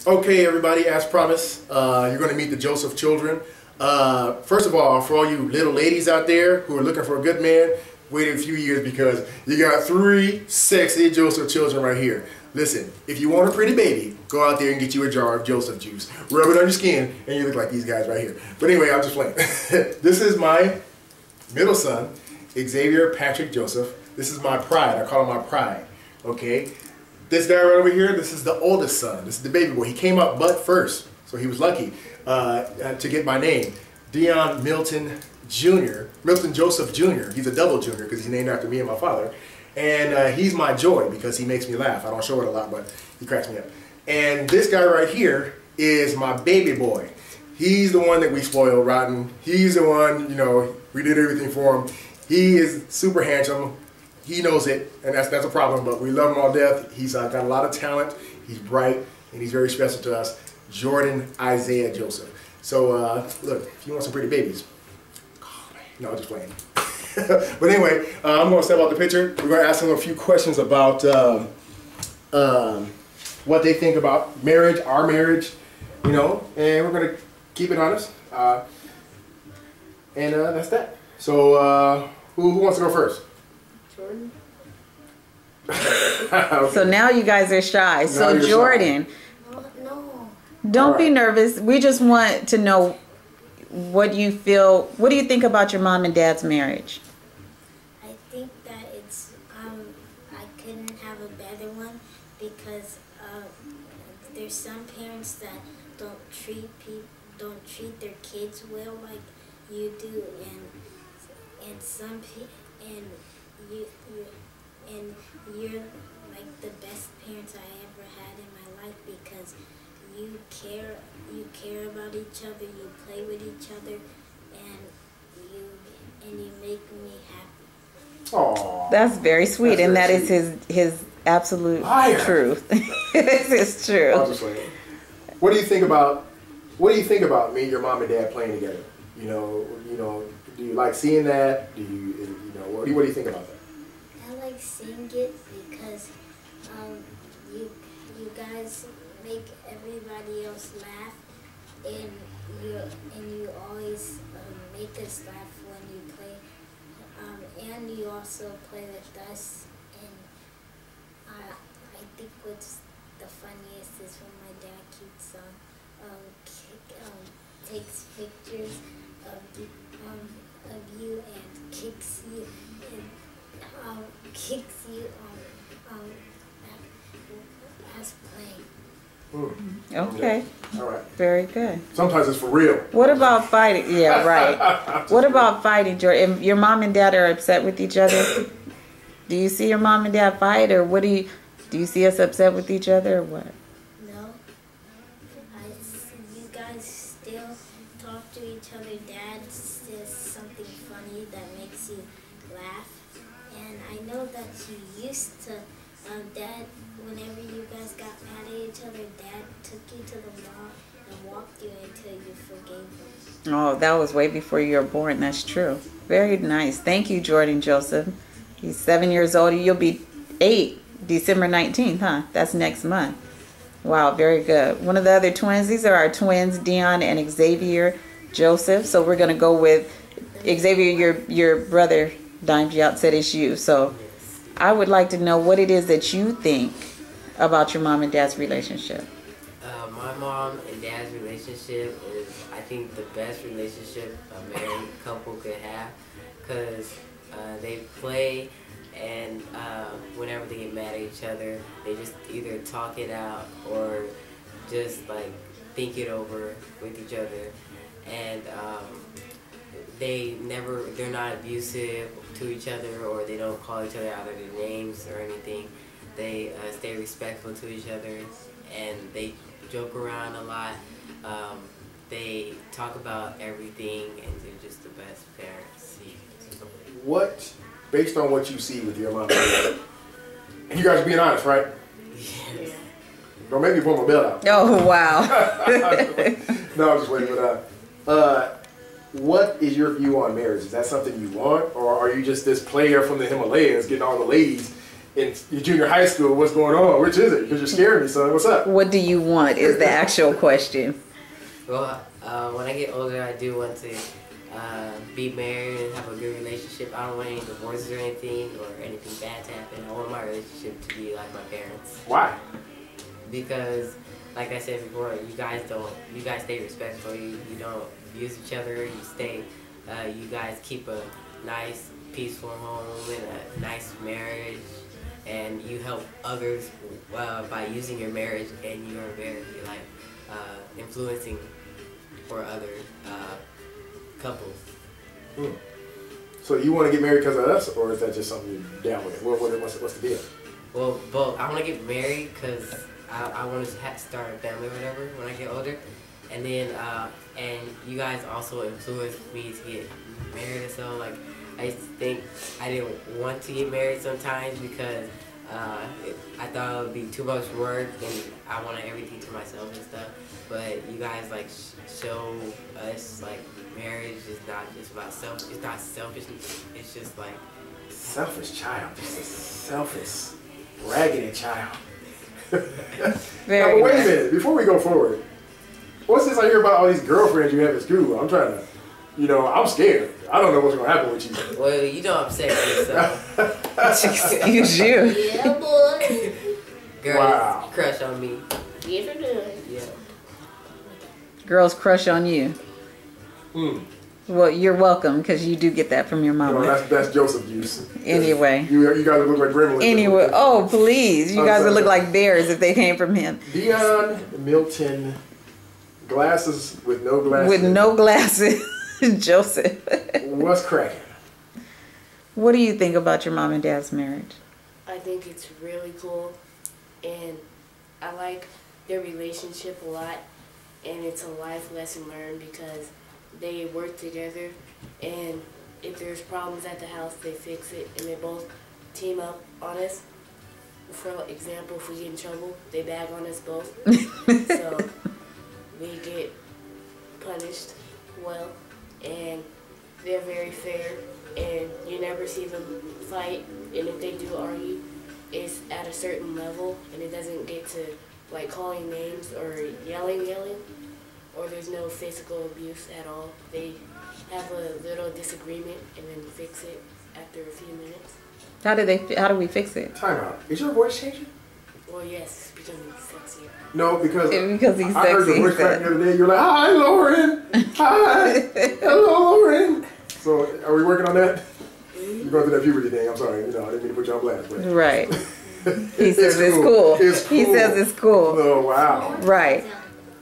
Okay, everybody, as promised, you're going to meet the Joseph children. First of all, for all you little ladies out there who are looking for a good man, wait a few years because you got 3 sexy Joseph children right here. Listen, if you want a pretty baby, go out there and get you a jar of Joseph juice. Rub it on your skin, and you look like these guys right here. But anyway, I'm just playing. This is my middle son, Xavier Patrick Joseph. This is my pride. I call him my pride. Okay? This guy right over here, this is the oldest son. This is the baby boy. He came up butt first, so he was lucky to get my name. Dion Milton Jr., Milton Joseph Jr. He's a double junior because he's named after me and my father. And he's my joy because he makes me laugh. I don't show it a lot, but he cracks me up. And this guy right here is my baby boy. He's the one that we spoiled rotten. He's the one, you know, we did everything for him. He is super handsome. He knows it, and that's a problem, but we love him all death. He's got a lot of talent. He's bright, and he's very special to us. Jordan Isaiah Joseph. So, look, if you want some pretty babies, no, just playing. But anyway, I'm going to step out the picture. We're going to ask them a few questions about what they think about marriage, our marriage, you know, and we're going to keep it honest. And that's that. So, who wants to go first? Jordan. Okay. So now you guys are shy. So Jordan, no. Don't be nervous. We just want to know what you feel. What do you think about your mom and dad's marriage? I think that it's I couldn't have a better one because there's some parents that don't treat their kids well like you do, and some you're like the best parents I ever had in my life because you care about each other, you play with each other, and you make me happy. Aww. That's very sweet, and that is his absolute truth. This is true. I'll just wait. What do you think about me and your mom and dad playing together? You know, do you like seeing that? Do you know, what do you think about that? I like seeing it because you guys make everybody else laugh, and you always make us laugh when you play, and you also play with us. And I think what's the funniest is when my dad keeps takes pictures of you and kicks you as playing. Okay. Yeah. All right. Very good. Sometimes it's for real. What about fighting? Yeah, right. What about fighting, Jordan? Your mom and dad are upset with each other. Do you see your mom and dad fight, or what do you see us upset with each other, or what? No. You guys still talk to each other. Dad says something funny that makes you laugh, and I know that you used to. Dad, whenever you guys got mad at each other, Dad took you to the mall and walked you until you forgave him. Oh, that was way before you were born. That's true. Very nice. Thank you, Jordan Joseph. He's 7 years old. You'll be 8 December 19th, huh? That's next month. Wow, very good. One of the other twins, these are our twins, Dion and Xavier Joseph. So we're going to go with Xavier, your brother dimed you out, said it's you. So I would like to know what it is that you think about your mom and dad's relationship. My mom and dad's relationship is, I think, the best relationship a married couple could have, because they play, and whenever they get mad at each other, they just either talk it out or just like think it over with each other, and they're not abusive to each other, or they don't call each other out of their names or anything. They stay respectful to each other, and they joke around a lot. They talk about everything, and they're just the best parents. What, based on what you see with your mom and dad, and you guys are being honest, right? Yes. Don't make me pull my belt out. Oh, wow. No, I'm just waiting. But what is your view on marriage? Is that something you want, or are you just this player from the Himalayas getting all the ladies in your junior high school, what's going on? Which is it? Because you're scaring me, son. What's up? What do you want is the actual question. Well, when I get older, I do want to be married and have a good relationship. I don't want any divorces or anything bad to happen. I want my relationship to be like my parents. Why? Because, like I said before, you guys stay respectful. You don't abuse each other. You guys keep a nice, peaceful home and a nice marriage, and you help others by using your marriage and your marriage, like influencing for other couples. So you want to get married because of us, or is that just something you're down with? What's the deal? Well, both. I want to get married because I want to start a family or whatever when I get older. And then, and you guys also influenced me to get married and so, like, I used to think I didn't want to get married sometimes because I thought it would be too much work and I wanted everything to myself and stuff. But you guys, like, show us, like, marriage is not just about it's not selfishness, it's just like... Selfish child, just a selfish, raggedy child. Very now, but wait nice. a minute, before we go forward, what's this I hear about all these girlfriends you have at school? I'm trying to, I'm scared. I don't know what's going to happen with you. Well, you know I'm sexy, so... Excuse you. Yeah, boy. Girls crush on me. Yes, I do. Yeah. Girls crush on you. Well, you're welcome, because you do get that from your mama. No, that's Joseph juice. Anyway. You guys look like gremlins. Anyway, oh please, you guys would look like bears if they came from him. Dion Milton, glasses with no glasses. With no glasses, Joseph. What's cracking? What do you think about your mom and dad's marriage? I think it's really cool, and I like their relationship a lot, and it's a life lesson learned because they work together, and if there's problems at the house, they fix it, and they both team up on us. For example, if we get in trouble, they bag on us both, so we get punished well, and they're very fair, and you never see them fight, and if they do argue, it's at a certain level, and it doesn't get to like calling names or yelling, or there's no physical abuse at all. They have a little disagreement and then fix it after a few minutes. How do we fix it? Time out. Is your voice changing? Well, yes, it's becoming sexier. No, because He's I heard sexy. your voice crack the other day. You're like, hi, Lauren. Hi. Hello, Lauren. So, are we working on that? You're going through that puberty thing. I'm sorry. I didn't mean to put you on blast. But Right. He says it's cool. It's cool. He says it's cool. Oh, wow. Right.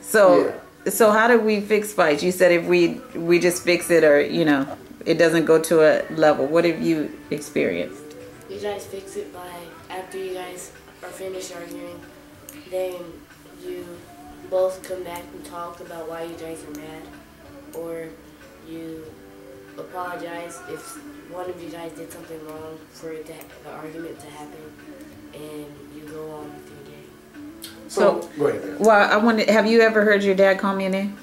So how do we fix fights? You said if we just fix it, or it doesn't go to a level. What have you experienced? You guys fix it by, after you guys are finished arguing, then you both come back and talk about why you guys are mad, or you apologize if one of you guys did something wrong for the argument to happen, and you go on with your day. So go ahead. Well, I wanted. Have you ever heard your dad call me a name?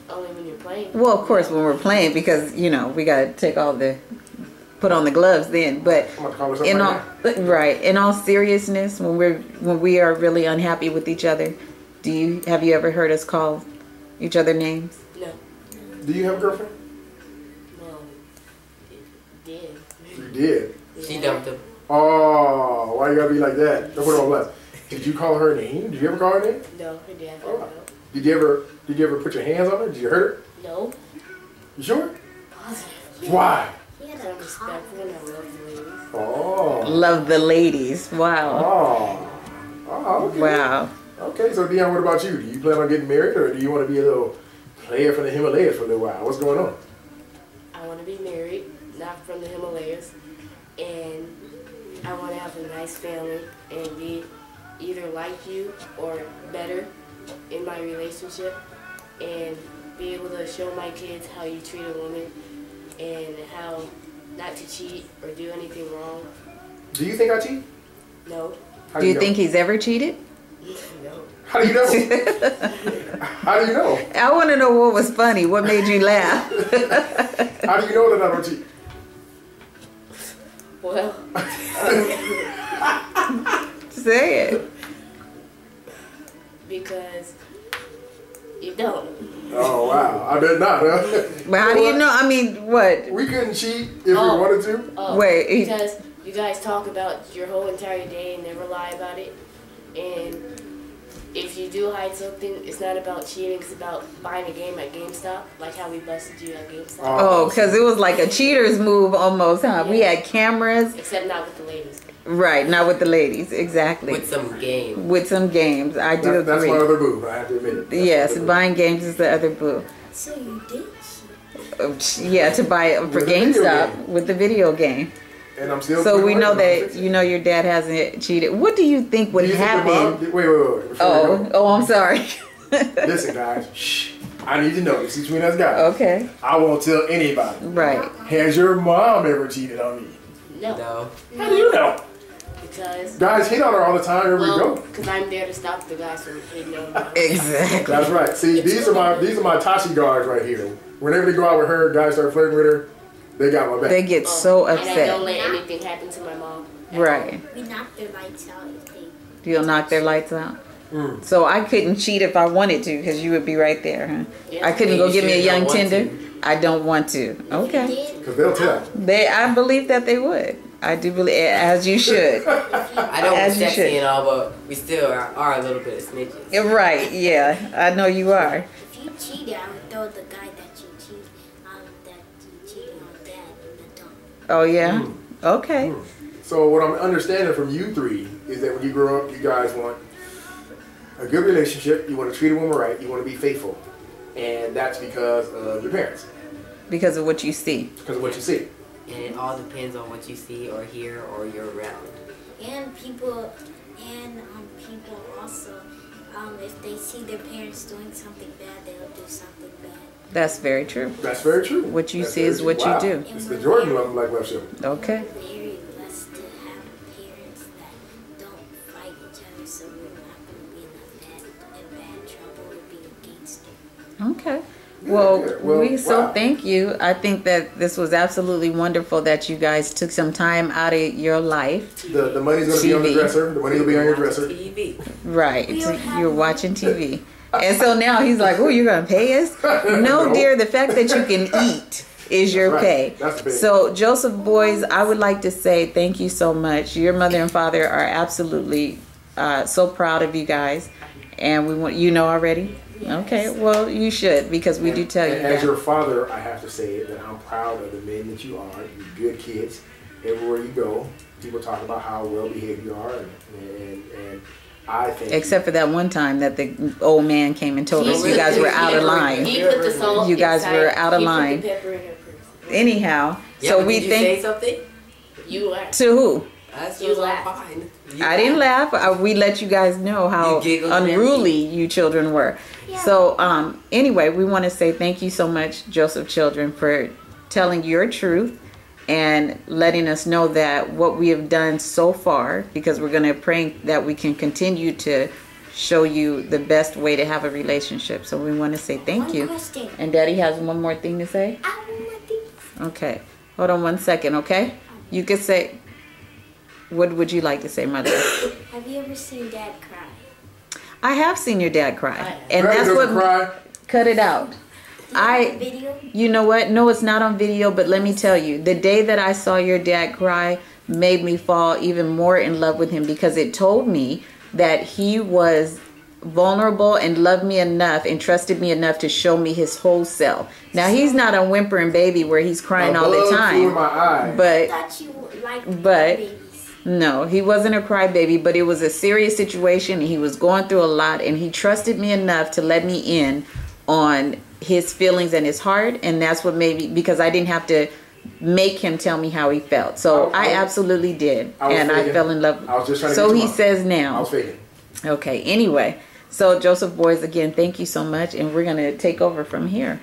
Only when you're playing. Well, of course, when we're playing, because we got to take put on the gloves then. But I'm gonna call her something right, in all seriousness, when we are really unhappy with each other, have you ever heard us call each other names? No. Do you have a girlfriend? Well, did. You did. She dumped him. Oh, why you gotta be like that? Don't put her on blast. Did you call her name? Did you ever call her name? No, her dad. Oh. Did you ever put your hands on her? Did you hurt her? No. You sure? Positive. Why? I'm respectful and I love the ladies. Oh. Love the ladies. Wow. Oh, okay. Wow. Okay, so Dion, what about you? Do you plan on getting married, or do you want to be a little player from the Himalayas for a little while? What's going on? I want to be married, not from the Himalayas, and I want to have a nice family and be either like you or better in my relationship, and be able to show my kids how you treat a woman and how not to cheat or do anything wrong. Do you think I cheat? No. How Do you know? think he's ever cheated? No. How do you know? How do you know? I want to know what was funny. What made you laugh? How do you know that I don't cheat? Well, Say it. Because you don't. Oh wow, I bet not, huh? But how do you know? I mean, what? We couldn't cheat if we wanted to. Oh, Wait. Because you guys talk about your whole entire day and never lie about it. And if you do hide something, it's not about cheating. It's about buying a game at GameStop, like how we busted you at GameStop. Oh, because it was like a cheater's move almost, huh? Yeah. We had cameras. Except not with the ladies. Right, not with the ladies. Exactly. With some game. With some games. I do That's agree. my other move, I have to admit it. That's Yes, my other buying games is the other boo. So you did cheat. Yeah, to buy it for With the video GameStop game. with the video game. move. And I'm still. So putting we my know money on that it. your dad hasn't cheated. What do you think would Do you think your mom- happen? Wait. Before we go. Oh, I'm sorry. Listen, guys. Shh. I need to know this between us guys. Okay, I won't tell anybody. right. Has your mom ever cheated on me? No. No. How do you know? Because, Guys hit on her all the time. Wherever we well, go. because I'm there to stop the guys from hitting on me. Exactly. That's right. See, these are my Tashi guards right here. Whenever they go out with her, guys start flirting with her. They got my back. They get so And I don't upset. let anything happen to my mom. Right. We knocked their lights out if they. You'll knock their lights out. Mm. So I couldn't cheat if I wanted to, because you would be right there, huh? Yeah. I couldn't Yeah, go you get me a should young not want tender. to. I don't want to. Okay. Did. Because they'll tell. I believe that they would. I do believe, as you should. I know we're As you sexy should. and all, but we still are a little bit of snitches. You're right. Yeah, I know you are. If you cheated, I would throw the guy that you cheated on dad in the dump. Oh yeah. Okay. So what I'm understanding from you three is that when you grow up, you guys want a good relationship. You want to treat a woman right. You want to be faithful, and that's because of your parents, Because of what you see. because of what you see. And it all depends on what you see or hear or you're around. And people also, if they see their parents doing something bad, they'll do something bad. That's very true. That's very true. What you That's see very is true. what you Wow. do. It's the Jordan Lovinblacklove show. Okay. Very blessed to have parents that don't fight each other, so we're not going to be in bad trouble or be against them. Okay. Yeah, Well, yeah. Well, we so wow. thank you. I think that this was absolutely wonderful that you guys took some time out of your life. The money's going to be on the TV. dresser. The money will be on your dresser. TV. Right. We don't have You're watching TV. And so now he's like, oh, you're going to pay us? No, No. dear. The fact that you can eat is your That's right. pay. That's the pay. So, Joseph Boys, I would like to say thank you so much. Your mother and father are absolutely so proud of you guys. And we want, you know already? Yes. Okay, well, you should, because we do tell you And as that. your father, I have to say that I'm proud of the men that you are. You're good kids. Everywhere you go, people talk about how well behaved you are, and I think. Except for that one time that the old man came and told us you guys were out of line. He put the salt You guys inside. were out of He line. Put the pepper in her purse. Anyhow, Yeah, so but we did you say think something? You laughed. to who? That's You just laughed. fine. I didn't laugh. We let you guys know how You giggled and unruly you children were. Yeah. So anyway, we want to say thank you so much, Joseph Children, for telling your truth and letting us know that what we have done so far, because we're going to pray that we can continue to show you the best way to have a relationship. So we want to say thank One you. question. And Daddy has one more thing to say. I want my things. Okay. Hold on 1 second, okay? You could say, what would you like to say, Mother? Have you ever seen Dad cry? I have seen your dad cry. And Brother that's doesn't what, cry. cut it out. Do you have I, a video? you know what? No, it's not on video, but let me tell you, the day that I saw your dad cry made me fall even more in love with him, because it told me that he was vulnerable and loved me enough and trusted me enough to show me his whole self. Now, he's not a whimpering baby where he's crying A all the bug flew in time, my eye. I but thought you liked But- babies. no, he wasn't a crybaby, but it was a serious situation. He was going through a lot, and he trusted me enough to let me in on his feelings and his heart, and that's what made me, because I didn't have to make him tell me how he felt. So I absolutely did, I was and I faking. fell in love. I was just trying to So get you he on. says I now. was faking. Okay, anyway, so Joseph Boys, again, thank you so much, and we're going to take over from here.